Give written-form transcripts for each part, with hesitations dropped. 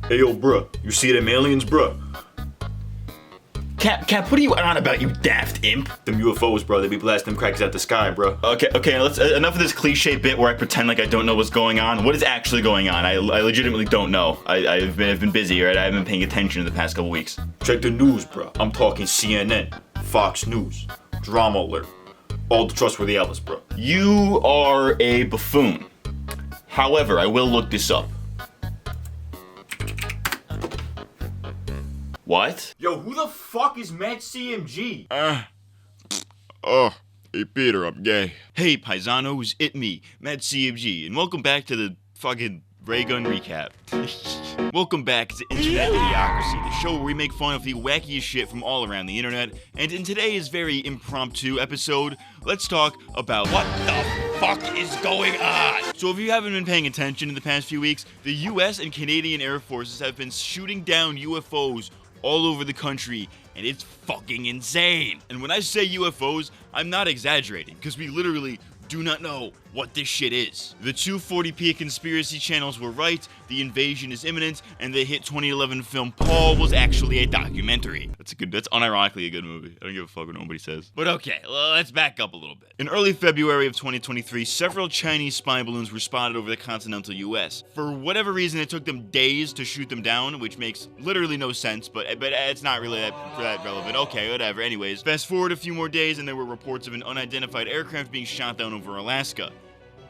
Hey yo, bruh, you see them aliens, bruh? Cap, what are you on about, you daft imp? Them UFOs, bro, they be blasting them crackers out the sky, bro. Okay, let's enough of this cliche bit where I pretend like I don't know what's going on. What is actually going on? I legitimately don't know. I've been busy, right? I haven't been paying attention in the past couple weeks. Check the news, bro. I'm talking CNN, Fox News, Drama Alert, all the trustworthy outlets, bro. You are a buffoon. However, I will look this up. What? Yo, who the fuck is MattCMG? Hey Peter, I'm gay. Hey paisanos, it me, MattCMG, and welcome back to the fucking Ray Gun recap. Welcome back to Internet Idiocracy, the show where we make fun of the wackiest shit from all around the internet, and in today's very impromptu episode, let's talk about what the fuck is going on. So if you haven't been paying attention in the past few weeks, the US and Canadian Air Forces have been shooting down UFOs all over the country, and it's fucking insane. And when I say UFOs, I'm not exaggerating, because we literally do not know what this shit is. The 240p conspiracy channels were right, the invasion is imminent, and the hit 2011 film Paul was actually a documentary. That's unironically a good movie. I don't give a fuck what nobody says. But okay, let's back up a little bit. In early February of 2023, several Chinese spy balloons were spotted over the continental US. For whatever reason, it took them days to shoot them down, which makes literally no sense, but it's not really that relevant. Okay, whatever. Anyways, fast forward a few more days, and there were reports of an unidentified aircraft being shot down over Alaska.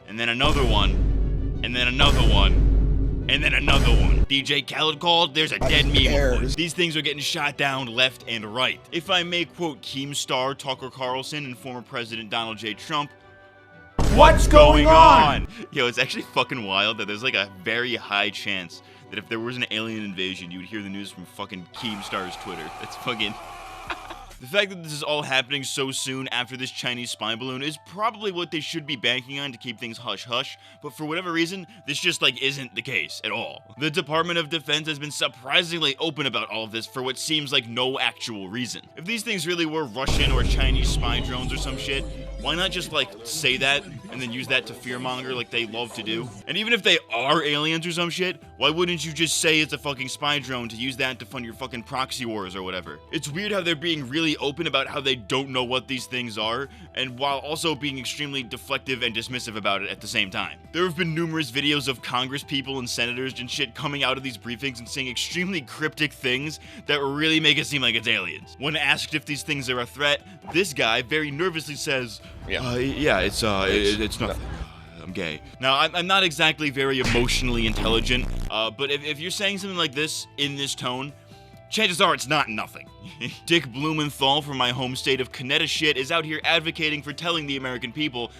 And then another one, and then another one, and then another one. DJ Khaled called, there's a dead meme. These things are getting shot down left and right. If I may quote Keemstar Tucker Carlson and former President Donald J. Trump, what's going on? Yo, it's actually fucking wild that there's like a very high chance that if there was an alien invasion, you would hear the news from fucking Keemstar's Twitter. That's fucking... The fact that this is all happening so soon after this Chinese spy balloon is probably what they should be banking on to keep things hush-hush, but for whatever reason, this just isn't the case at all. The Department of Defense has been surprisingly open about all of this for what seems like no actual reason. If these things really were Russian or Chinese spy drones or some shit, why not just say that and then use that to fearmonger like they love to do? And even if they are aliens or some shit, why wouldn't you just say it's a fucking spy drone to use that to fund your fucking proxy wars or whatever? It's weird how they're being really open about how they don't know what these things are, and while also being extremely deflective and dismissive about it at the same time. There have been numerous videos of Congress people and senators and shit coming out of these briefings and saying extremely cryptic things that really make it seem like it's aliens. When asked if these things are a threat, this guy very nervously says, it's nothing. I'm gay. Now, I'm not exactly very emotionally intelligent, but if you're saying something like this in this tone, chances are it's not nothing. Dick Blumenthal from my home state of Connecticut is out here advocating for telling the American people,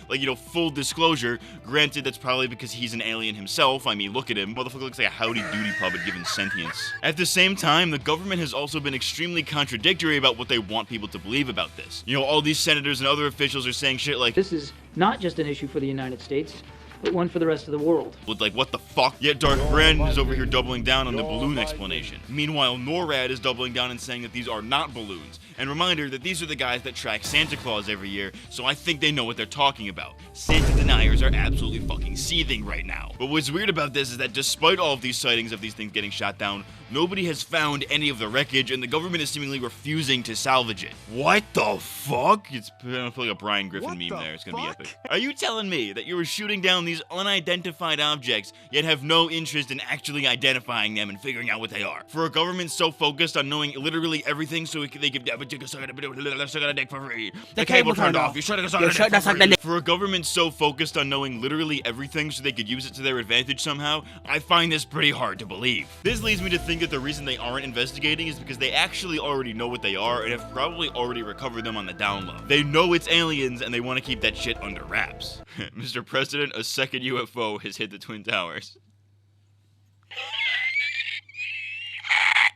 full disclosure. Granted, that's probably because he's an alien himself. I mean, look at him. Motherfucker looks like a Howdy Doody puppet given sentience. At the same time, the government has also been extremely contradictory about what they want people to believe about this. All these senators and other officials are saying shit like, this is not just an issue for the United States, but one for the rest of the world. With what the fuck? Yet Darth Brandon is over here doubling down on the balloon explanation. Meanwhile, NORAD is doubling down and saying that these are not balloons. And reminder that these are the guys that track Santa Claus every year, so I think they know what they're talking about. Santa deniers are absolutely fucking seething right now. But what's weird about this is that despite all of these sightings of these things getting shot down, nobody has found any of the wreckage, and the government is seemingly refusing to salvage it. What the fuck? It's like a Brian Griffin meme there. It's gonna be epic. Are you telling me that you were shooting down these unidentified objects, yet have no interest in actually identifying them and figuring out what they are? For a government so focused on knowing literally everything so they can suck a dick for free. The cable turned off. You should have sucked a dick. For a government so focused on knowing literally everything so they could use it to their advantage somehow, I find this pretty hard to believe. This leads me to think that the reason they aren't investigating is because they actually already know what they are and have probably already recovered them on the down low. They know it's aliens and they want to keep that shit under wraps. Mr. President, a second UFO has hit the Twin Towers.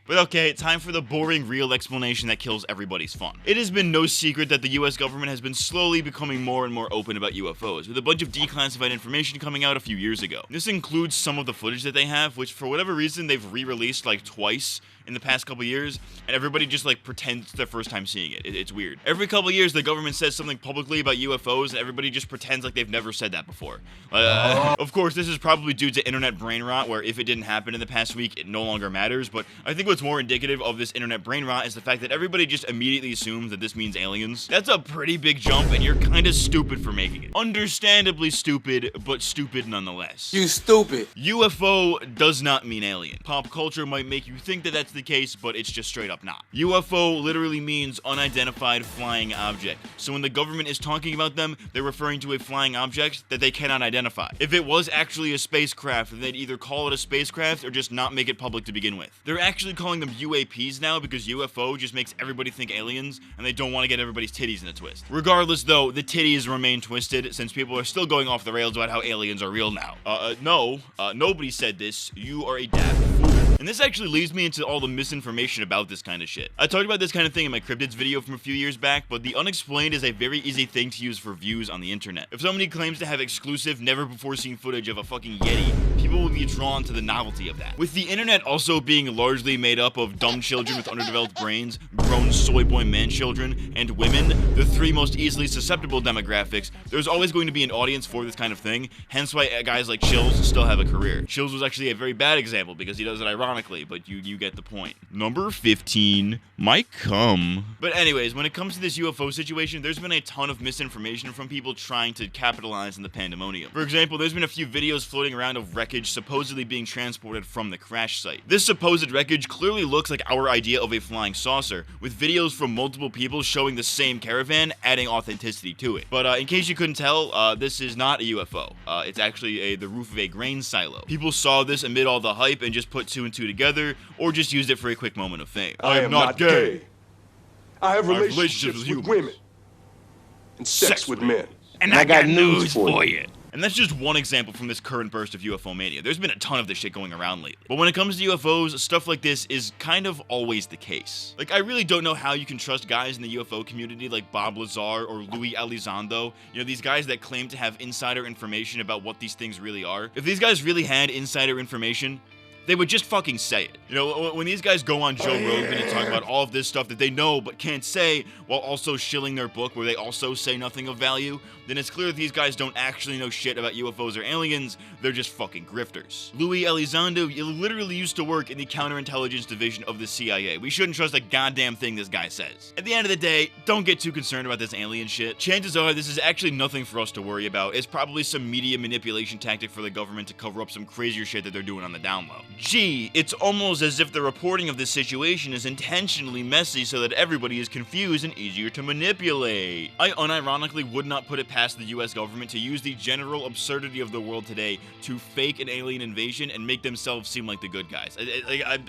But okay, time for the boring, real explanation that kills everybody's fun. It has been no secret that the US government has been slowly becoming more and more open about UFOs, with a bunch of declassified information coming out a few years ago. This includes some of the footage that they have, which for whatever reason they've re-released twice in the past couple years, and everybody just like pretends it's their first time seeing it. It's weird. Every couple years, the government says something publicly about UFOs, and everybody just pretends like they've never said that before. Of course, this is probably due to internet brain rot, where if it didn't happen in the past week, it no longer matters. But I think what's more indicative of this internet brain rot is the fact that everybody just immediately assumes that this means aliens. That's a pretty big jump, and you're kind of stupid for making it. Understandably stupid, but stupid nonetheless. You stupid. UFO does not mean alien. Pop culture might make you think that that's the case, but it's just straight up not. UFO literally means unidentified flying object. So when the government is talking about them, they're referring to a flying object that they cannot identify. If it was actually a spacecraft, then they'd either call it a spacecraft or just not make it public to begin with. They're actually calling them UAPs now because UFO just makes everybody think aliens, and they don't want to get everybody's titties in a twist. Regardless though, the titties remain twisted since people are still going off the rails about how aliens are real now. Nobody said this. You are a daft fool. And this actually leads me into all the misinformation about this kind of shit. I talked about this kind of thing in my cryptids video from a few years back, but the unexplained is a very easy thing to use for views on the internet. If somebody claims to have exclusive, never before seen footage of a fucking Yeti, people will be drawn to the novelty of that. With the internet also being largely made up of dumb children with underdeveloped brains, grown soy boy man children, and women, the three most easily susceptible demographics, there's always going to be an audience for this kind of thing, hence why guys like Chills still have a career. Chills was actually a very bad example because he does it ironically, but you get the point. Number 15, might come. But anyways, when it comes to this UFO situation, there's been a ton of misinformation from people trying to capitalize on the pandemonium. For example, there's been a few videos floating around of wreckage supposedly being transported from the crash site. This supposed wreckage clearly looks like our idea of a flying saucer, with videos from multiple people showing the same caravan, adding authenticity to it. But in case you couldn't tell, this is not a UFO. It's actually the roof of a grain silo. People saw this amid all the hype and just put two and two together, or just used it for a quick moment of fame. I am not gay. I have relationships relationships with with humans. women and sex with men. And I got news for you. And that's just one example from this current burst of UFO mania. There's been a ton of this shit going around lately. But when it comes to UFOs, stuff like this is kind of always the case. Like, I really don't know how you can trust guys in the UFO community like Bob Lazar or Louis Elizondo. You know, these guys that claim to have insider information about what these things really are. If these guys really had insider information, they would just fucking say it. You know, when these guys go on Joe Rogan and talk about all of this stuff that they know but can't say while also shilling their book where they also say nothing of value, then it's clear that these guys don't actually know shit about UFOs or aliens, they're just fucking grifters. Louis Elizondo literally used to work in the counterintelligence division of the CIA. We shouldn't trust a goddamn thing this guy says. At the end of the day, don't get too concerned about this alien shit. Chances are this is actually nothing for us to worry about. It's probably some media manipulation tactic for the government to cover up some crazier shit that they're doing on the down low. Gee, it's almost as if the reporting of this situation is intentionally messy so that everybody is confused and easier to manipulate. I unironically would not put it past the US government to use the general absurdity of the world today to fake an alien invasion and make themselves seem like the good guys.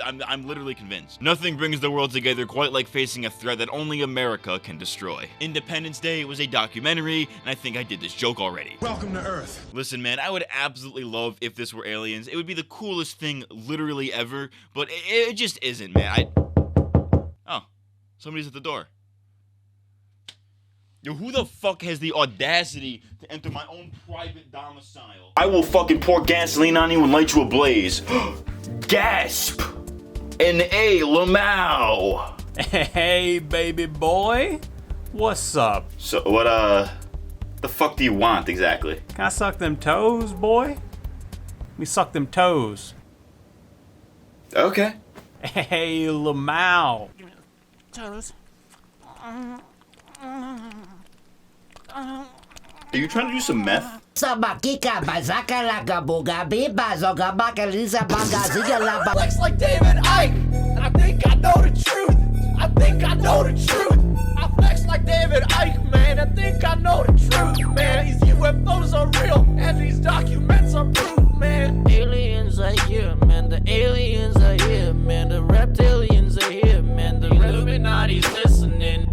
I'm literally convinced. Nothing brings the world together quite like facing a threat that only America can destroy. Independence Day was a documentary, and I think I did this joke already. Welcome to Earth. Listen, man, I would absolutely love if this were aliens. It would be the coolest thing literally ever, but it just isn't, man. Oh, somebody's at the door. Yo, who the fuck has the audacity to enter my own private domicile? I will fucking pour gasoline on you and light you ablaze. Gasp! An lmao. Hey, baby boy. What's up? So, what, the fuck do you want exactly? Can I suck them toes, boy? Let me suck them toes. Okay. Hey, lmao. Toes. Are you trying to do some meth? Sabakika bazaka la gabuga biba zoga baka lisa baga ziga la Looks like David Icke. I think I know the truth. I think I know the truth.